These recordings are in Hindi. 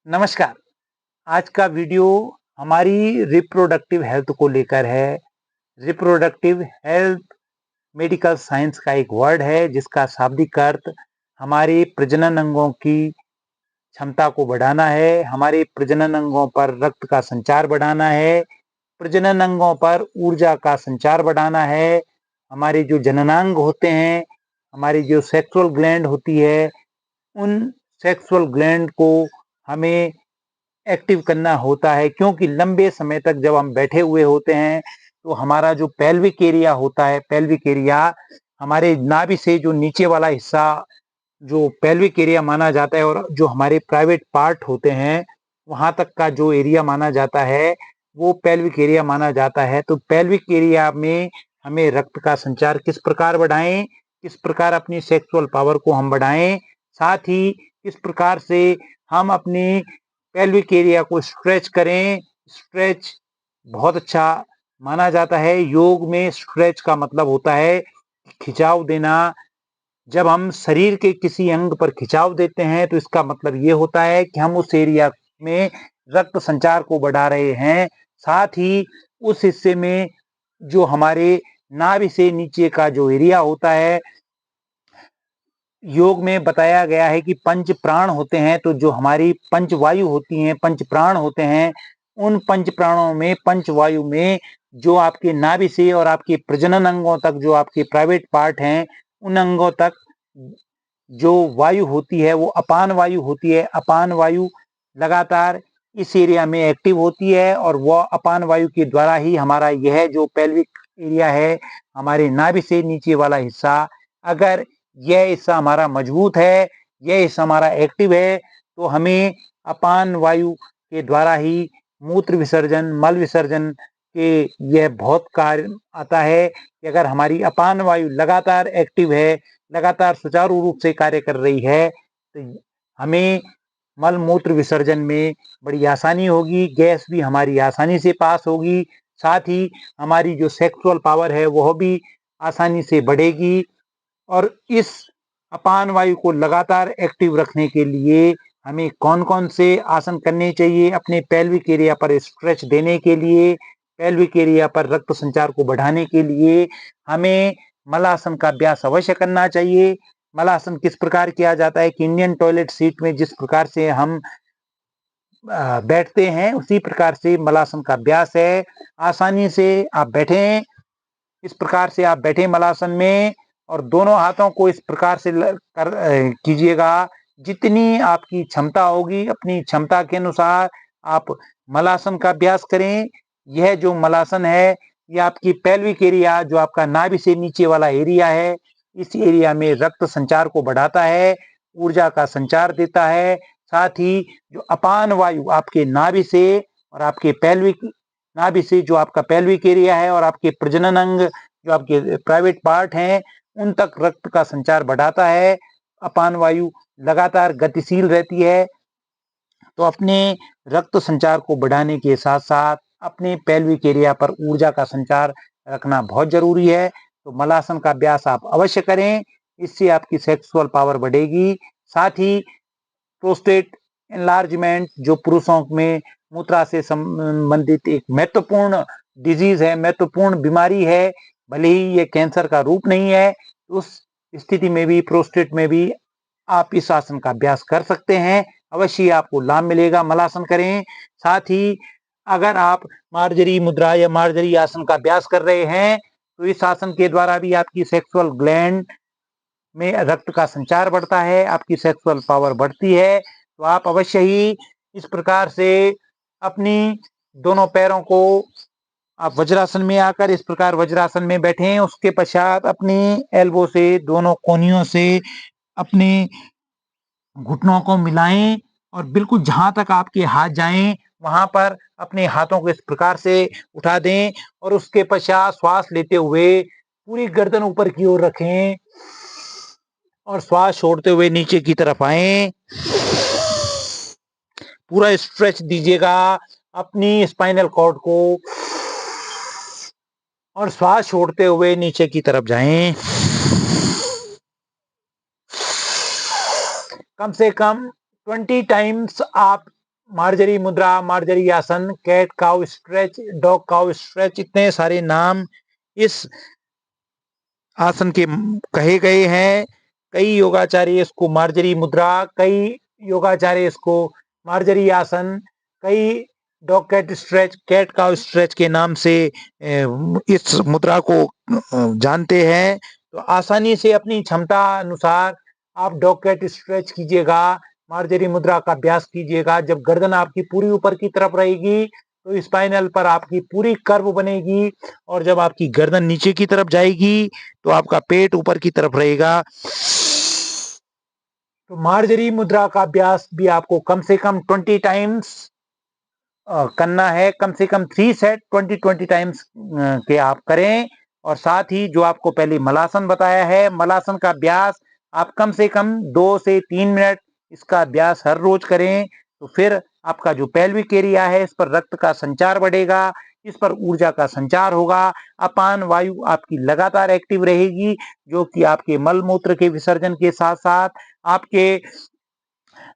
नमस्कार। आज का वीडियो हमारी रिप्रोडक्टिव हेल्थ को लेकर है। रिप्रोडक्टिव हेल्थ मेडिकल साइंस का एक वर्ड है जिसका शाब्दिक अर्थ हमारे प्रजनन अंगों की क्षमता को बढ़ाना है, हमारे प्रजनन अंगों पर रक्त का संचार बढ़ाना है, प्रजनन अंगों पर ऊर्जा का संचार बढ़ाना है, हमारे जो जननांग होते हैं, हमारी जो सेक्सुअल ग्लैंड होती है, उन सेक्सुअल ग्लैंड को हमें एक्टिव करना होता है, क्योंकि लंबे समय तक जब हम बैठे हुए होते हैं तो हमारा जो पेल्विक एरिया होता है, पेल्विक एरिया हमारे नाभि से जो नीचे वाला हिस्सा जो पेल्विक एरिया माना जाता है और जो हमारे प्राइवेट पार्ट होते हैं वहां तक का जो एरिया माना जाता है वो पेल्विक एरिया माना जाता है। तो पेल्विक एरिया में हमें रक्त का संचार किस प्रकार बढ़ाएं, किस प्रकार अपनी सेक्सुअल पावर को हम बढ़ाएं, साथ ही किस प्रकार से हम अपनी पेल्विक एरिया को स्ट्रेच करें। स्ट्रेच बहुत अच्छा माना जाता है। योग में स्ट्रेच का मतलब होता है खिंचाव देना। जब हम शरीर के किसी अंग पर खिंचाव देते हैं तो इसका मतलब ये होता है कि हम उस एरिया में रक्त संचार को बढ़ा रहे हैं। साथ ही उस हिस्से में जो हमारे नाभि से नीचे का जो एरिया होता है, योग में बताया गया है कि पंच प्राण होते हैं, तो जो हमारी पंच वायु होती हैं, पंच प्राण होते हैं, उन पंच प्राणों में पंच वायु में जो आपके नाभि से और आपके प्रजनन अंगों तक जो आपके प्राइवेट पार्ट हैं उन अंगों तक जो वायु होती है वो अपान वायु होती है। अपान वायु लगातार इस एरिया में एक्टिव होती है और वह अपान वायु के द्वारा ही हमारा यह जो पेल्विक एरिया है, हमारे नाभि से नीचे वाला हिस्सा, अगर यह हिस्सा हमारा मजबूत है, यह हिस्सा हमारा एक्टिव है, तो हमें अपान वायु के द्वारा ही मूत्र विसर्जन, मल विसर्जन के यह बहुत कार्य आता है कि अगर हमारी अपान वायु लगातार एक्टिव है, लगातार सुचारू रूप से कार्य कर रही है, तो हमें मल मूत्र विसर्जन में बड़ी आसानी होगी, गैस भी हमारी आसानी से पास होगी, साथ ही हमारी जो सेक्सुअल पावर है वह भी आसानी से बढ़ेगी। और इस अपान वायु को लगातार एक्टिव रखने के लिए हमें कौन कौन से आसन करने चाहिए? अपने पेल्विक एरिया पर स्ट्रेच देने के लिए, पेल्विक एरिया पर रक्त संचार को बढ़ाने के लिए हमें मलासन का अभ्यास अवश्य करना चाहिए। मलासन किस प्रकार किया जाता है कि इंडियन टॉयलेट सीट में जिस प्रकार से हम बैठते हैं उसी प्रकार से मलासन का अभ्यास है। आसानी से आप बैठें, इस प्रकार से आप बैठे मलासन में और दोनों हाथों को इस प्रकार से कीजिएगा। जितनी आपकी क्षमता होगी अपनी क्षमता के अनुसार आप मलासन का अभ्यास करें। यह जो मलासन है ये आपकी पेल्विक एरिया जो आपका नाभि से नीचे वाला एरिया है, इस एरिया में रक्त संचार को बढ़ाता है, ऊर्जा का संचार देता है। साथ ही जो अपान वायु आपके नाभि से और आपके पेल्विक नाभि से जो आपका पेल्विक एरिया है और आपके प्रजनन अंग जो आपके प्राइवेट पार्ट हैं उन तक रक्त का संचार बढ़ाता है। अपान वायु लगातार गतिशील रहती है। तो अपने रक्त संचार को बढ़ाने के साथ साथ अपने पेल्विक एरिया पर ऊर्जा का संचार रखना बहुत जरूरी है। तो मलासन का अभ्यास आप अवश्य करें, इससे आपकी सेक्सुअल पावर बढ़ेगी। साथ ही प्रोस्टेट एनलार्जमेंट जो पुरुषों में मूत्रा से संबंधित एक महत्वपूर्ण डिजीज है, महत्वपूर्ण बीमारी है, भले ही ये कैंसर का रूप नहीं है, उस स्थिति में भी प्रोस्टेट में भी आप इस आसन का अभ्यास कर सकते हैं। अवश्य आपको लाभ मिलेगा, मलासन करें। साथ ही अगर आप मार्जरी मुद्रा या मार्जरी आसन का अभ्यास कर रहे हैं तो इस आसन के द्वारा भी आपकी सेक्सुअल ग्लैंड में रक्त का संचार बढ़ता है, आपकी सेक्सुअल पावर बढ़ती है। तो आप अवश्य ही इस प्रकार से अपनी दोनों पैरों को आप वज्रासन में आकर इस प्रकार वज्रासन में बैठें। उसके पश्चात अपनी एल्बो से दोनों कोहनियों से अपने घुटनों को मिलाएं और बिल्कुल जहां तक आपके हाथ जाएं वहां पर अपने हाथों को इस प्रकार से उठा दें और उसके पश्चात श्वास लेते हुए पूरी गर्दन ऊपर की ओर रखें और श्वास छोड़ते हुए नीचे की तरफ आए। पूरा स्ट्रेच दीजिएगा अपनी स्पाइनल कॉर्ड को और श्वास छोड़ते हुए नीचे की तरफ जाएं। कम से कम 20 टाइम्स आप marjari mudra, marjari asana, cat cow stretch, dog cow stretch, इतने सारे नाम इस आसन के कहे गए हैं। कई योगाचार्य इसको मार्जरी मुद्रा, कई योगाचार्य इसको मार्जरी आसन, कई dog cat stretch, cat cow stretch के नाम से इस मुद्रा को जानते हैं। तो आसानी से अपनी क्षमता अनुसार आप डॉग कैट स्ट्रेच कीजिएगा, मार्जरी मुद्रा का अभ्यास कीजिएगा। जब गर्दन आपकी पूरी ऊपर की तरफ रहेगी तो स्पाइनल पर आपकी पूरी कर्व बनेगी, और जब आपकी गर्दन नीचे की तरफ जाएगी तो आपका पेट ऊपर की तरफ रहेगा। तो मार्जरी मुद्रा का अभ्यास भी आपको कम से कम 20 टाइम्स करना है, कम से कम 3 सेट 20 टाइम्स के आप करें। और साथ ही जो आपको पहले मलासन बताया है, मलासन का अभ्यास आप कम से कम 2 से 3 मिनट इसका अभ्यास हर रोज करें। तो फिर आपका जो पेल्विक एरिया है इस पर रक्त का संचार बढ़ेगा, इस पर ऊर्जा का संचार होगा, अपान वायु आपकी लगातार एक्टिव रहेगी, जो कि आपके मल मूत्र के विसर्जन के साथ साथ आपके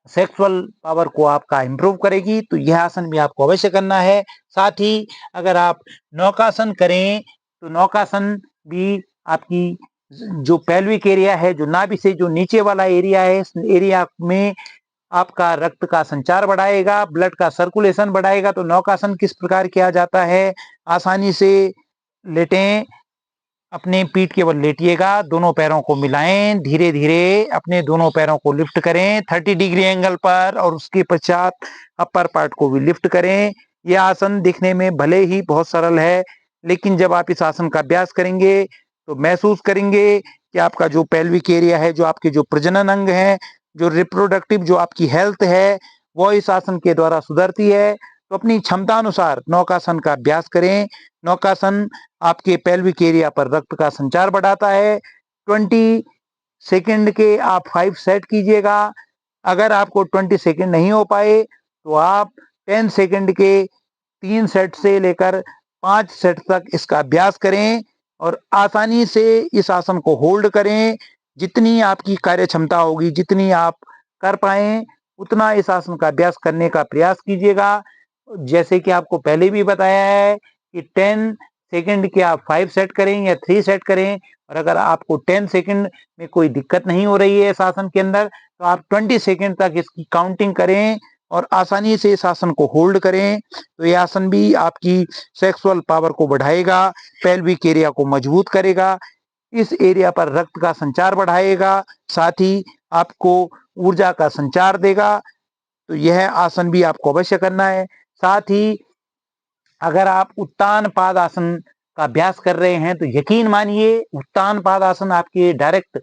सेक्सुअल पावर को आपका इंप्रूव करेगी। तो यह आसन भी आपको अवश्य करना है। साथ ही अगर आप नौकासन करें तो नौकासन भी आपकी जो पेल्विक एरिया है, जो नाभि से जो नीचे वाला एरिया है, इस एरिया में आपका रक्त का संचार बढ़ाएगा, ब्लड का सर्कुलेशन बढ़ाएगा। तो नौकासन किस प्रकार किया जाता है? आसानी से लेटें, अपने पीठ के बल लेटिएगा, दोनों पैरों को मिलाएं, धीरे धीरे अपने दोनों पैरों को लिफ्ट करें 30 डिग्री एंगल पर, और उसके पश्चात अपर पार्ट को भी लिफ्ट करें। यह आसन दिखने में भले ही बहुत सरल है, लेकिन जब आप इस आसन का अभ्यास करेंगे तो महसूस करेंगे कि आपका जो पेल्विक एरिया है, जो आपके जो प्रजनन अंग है, जो रिप्रोडक्टिव जो आपकी हेल्थ है, वो इस आसन के द्वारा सुधरती है। तो अपनी क्षमता अनुसार नौकासन का अभ्यास करें। नौकासन आपके पेल्विक एरिया पर रक्त का संचार बढ़ाता है। 20 सेकंड के आप 5 सेट कीजिएगा। अगर आपको 20 सेकंड नहीं हो पाए तो आप 10 सेकंड के 3 सेट से लेकर 5 सेट तक इसका अभ्यास करें, और आसानी से इस आसन को होल्ड करें। जितनी आपकी कार्य क्षमता होगी, जितनी आप कर पाए, उतना इस आसन का अभ्यास करने का प्रयास कीजिएगा। जैसे कि आपको पहले भी बताया है कि 10 सेकंड के आप 5 सेट करें या 3 सेट करें, और अगर आपको 10 सेकंड में कोई दिक्कत नहीं हो रही है इस आसन के अंदर, तो आप 20 सेकंड तक इसकी काउंटिंग करें और आसानी से इस आसन को होल्ड करें। तो ये आसन भी आपकी सेक्सुअल पावर को बढ़ाएगा, पेल्विक एरिया को मजबूत करेगा, इस एरिया पर रक्त का संचार बढ़ाएगा, साथ ही आपको ऊर्जा का संचार देगा। तो यह आसन भी आपको अवश्य करना है। साथ ही अगर आप उत्तान पाद आसन का अभ्यास कर रहे हैं तो यकीन मानिए उत्तान पाद आसन आपके डायरेक्ट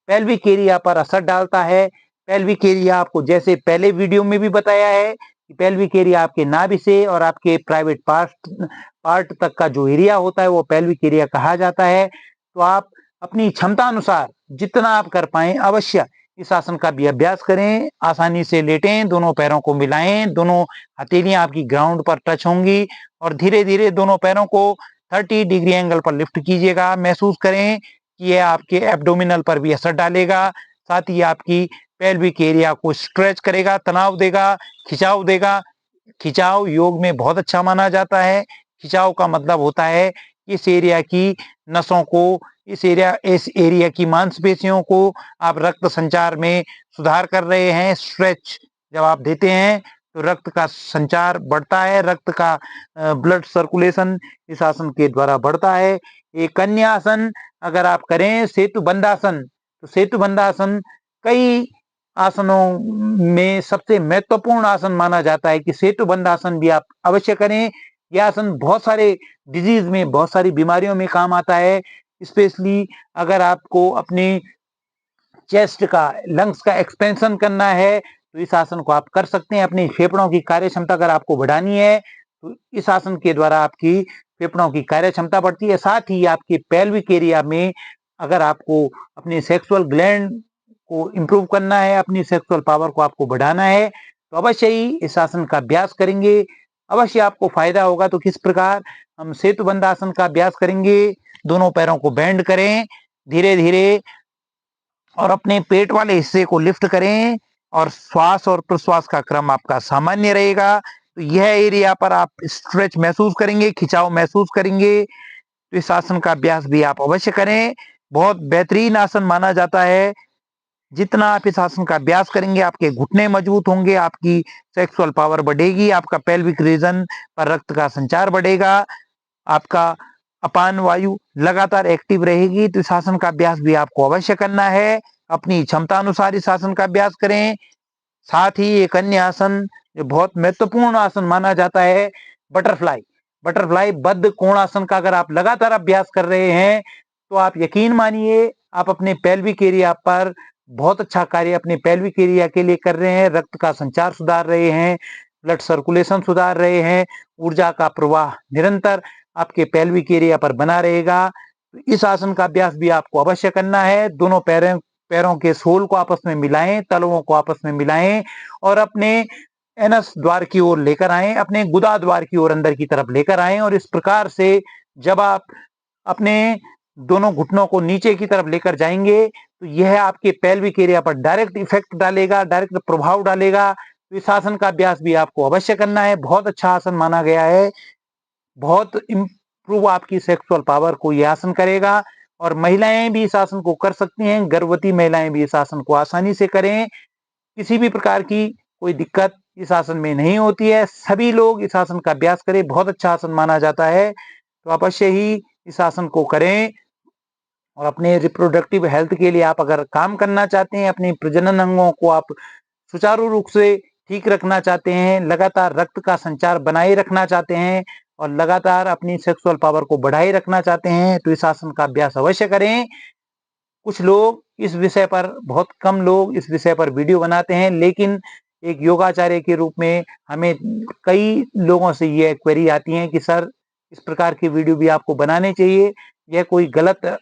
पेल्विक एरिया पर असर डालता है। पेल्विक एरिया आपको जैसे पहले वीडियो में भी बताया है कि पेल्विक एरिया आपके नाभि से और आपके प्राइवेट पार्ट पार्ट तक का जो एरिया होता है वो पेल्विक एरिया कहा जाता है। तो आप अपनी क्षमता अनुसार जितना आप कर पाए अवश्य इस आसन का भी अभ्यास करें। आसानी से लेटें, दोनों पैरों को मिलाएं, दोनों हथेलियां आपकी ग्राउंड पर टच होंगी, और धीरे धीरे दोनों पैरों को 30 डिग्री एंगल पर लिफ्ट कीजिएगा। महसूस करें कि यह आपके एब्डोमिनल पर भी असर डालेगा, साथ ही आपकी पेल्विक एरिया को स्ट्रेच करेगा, तनाव देगा, खिंचाव देगा। खिंचाव योग में बहुत अच्छा माना जाता है। खिंचाव का मतलब होता है इस एरिया की नसों को, इस एरिया की मांसपेशियों को आप रक्त संचार में सुधार कर रहे हैं। स्ट्रेच जब आप देते हैं तो रक्त का संचार बढ़ता है, रक्त का ब्लड सर्कुलेशन इस आसन के द्वारा बढ़ता है। एक कन्या आसन अगर आप करें, सेतु बंधासन, तो सेतु बंधासन कई आसनों में सबसे महत्वपूर्ण आसन माना जाता है कि सेतु बंधासन भी आप अवश्य करें। यह आसन बहुत सारे डिजीज में, बहुत सारी बीमारियों में काम आता है। स्पेशली अगर आपको अपने चेस्ट का, लंग्स का एक्सपेंशन करना है तो इस आसन को आप कर सकते हैं। अपनी फेफड़ों की कार्य क्षमता अगर आपको बढ़ानी है तो इस आसन के द्वारा आपकी फेफड़ों की कार्य क्षमता बढ़ती है। साथ ही आपके पेल्विक एरिया में अगर आपको अपने सेक्सुअल ग्लैंड को इंप्रूव करना है, अपनी सेक्सुअल पावर को आपको बढ़ाना है, तो अवश्य ही इस आसन का अभ्यास करेंगे, अवश्य आपको फायदा होगा। तो किस प्रकार हम सेतु बंधासन का अभ्यास करेंगे? दोनों पैरों को बेंड करें धीरे धीरे, और अपने पेट वाले हिस्से को लिफ्ट करें। और श्वास और प्रश्वास का क्रम आपका सामान्य रहेगा। तो यह एरिया पर आप स्ट्रेच महसूस करेंगे, खिंचाव महसूस करेंगे। तो इस आसन का अभ्यास भी आप अवश्य करें। बहुत बेहतरीन आसन माना जाता है। जितना आप इस आसन का अभ्यास करेंगे, आपके घुटने मजबूत होंगे, आपकी सेक्सुअल पावर बढ़ेगी, आपका पेल्विक रीजन पर रक्त का संचार बढ़ेगा, आपका अपान वायु लगातार एक्टिव रहेगी। तो इस आसन का अभ्यास भी आपको अवश्य करना है। अपनी क्षमता अनुसार इस आसन का अभ्यास करें। साथ ही एक अन्य आसन जो बहुत महत्वपूर्ण आसन माना जाता है, बटरफ्लाई। बटरफ्लाई बद्ध कोणासन का अगर आप लगातार अभ्यास कर रहे हैं, तो आप यकीन मानिए आप अपने पेल्विक एरिया पर बहुत अच्छा कार्य अपने पेल्विक एरिया के लिए कर रहे हैं। रक्त का संचार सुधार रहे हैं, ब्लड सर्कुलेशन सुधार रहे हैं, ऊर्जा का प्रवाह निरंतर आपके पेल्विक एरिया पर बना रहेगा। इस आसन का अभ्यास भी आपको अवश्य करना है। दोनों पैरों के सोल को आपस में मिलाएं, तलवों को आपस में मिलाएं और अपने एनस द्वार की ओर लेकर आएं, अपने गुदा द्वार की ओर अंदर की तरफ लेकर आएं। और इस प्रकार से जब आप अपने दोनों घुटनों को नीचे की तरफ लेकर जाएंगे, तो यह आपके पेल्विक एरिया पर डायरेक्ट इफेक्ट डालेगा, डायरेक्ट प्रभाव डालेगा। तो इस आसन का अभ्यास भी आपको अवश्य करना है। बहुत अच्छा आसन माना गया है। बहुत इम्प्रूव आपकी सेक्सुअल पावर को यह आसन करेगा। और महिलाएं भी इस आसन को कर सकती हैं। गर्भवती महिलाएं भी इस आसन को आसानी से करें। किसी भी प्रकार की कोई दिक्कत इस आसन में नहीं होती है। सभी लोग इस आसन का अभ्यास करें। बहुत अच्छा आसन माना जाता है। तो अवश्य ही इस आसन को करें। और अपने रिप्रोडक्टिव हेल्थ के लिए आप अगर काम करना चाहते हैं, अपने प्रजनन अंगों को आप सुचारू रूप से ठीक रखना चाहते हैं, लगातार रक्त का संचार बनाए रखना चाहते हैं और लगातार अपनी सेक्सुअल पावर को बढ़ाए रखना चाहते हैं, तो इस आसन का अभ्यास अवश्य करें। कुछ लोग इस विषय पर, बहुत कम लोग इस विषय पर वीडियो बनाते हैं, लेकिन एक योगाचार्य के रूप में हमें कई लोगों से ये क्वेरी आती है कि सर इस प्रकार की वीडियो भी आपको बनाने चाहिए। यह कोई गलत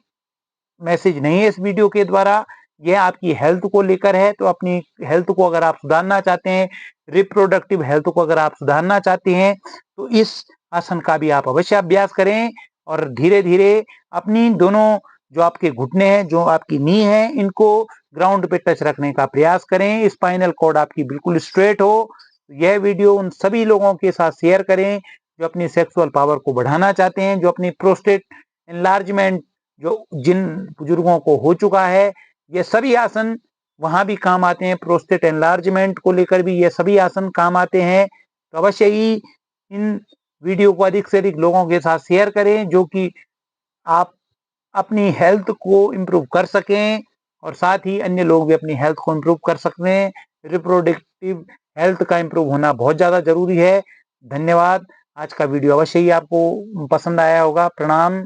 मैसेज नहीं है इस वीडियो के द्वारा, यह आपकी हेल्थ को लेकर है। तो अपनी हेल्थ को अगर आप सुधारना चाहते हैं, रिप्रोडक्टिव हेल्थ को अगर आप सुधारना चाहते हैं, तो इस आसन का भी आप अवश्य अभ्यास करें। और धीरे धीरे अपनी दोनों जो आपके घुटने हैं, जो आपकी नी है, इनको ग्राउंड पे टच रखने का प्रयास करें। स्पाइनल कॉर्ड आपकी बिल्कुल स्ट्रेट हो। यह वीडियो उन सभी लोगों के साथ शेयर करें जो अपनी सेक्सुअल पावर को बढ़ाना चाहते हैं, जो अपनी प्रोस्टेट एनलार्जमेंट जो जिन बुजुर्गों को हो चुका है। ये सभी आसन वहां भी काम आते हैं। प्रोस्टेट एनलार्जमेंट को लेकर भी ये सभी आसन काम आते हैं। तो अवश्य ही इन वीडियो को अधिक से अधिक लोगों के साथ शेयर करें, जो कि आप अपनी हेल्थ को इम्प्रूव कर सकें और साथ ही अन्य लोग भी अपनी हेल्थ को इम्प्रूव कर सकते हैं। रिप्रोडक्टिव हेल्थ का इम्प्रूव होना बहुत ज़्यादा जरूरी है। धन्यवाद। आज का वीडियो अवश्य ही आपको पसंद आया होगा। प्रणाम।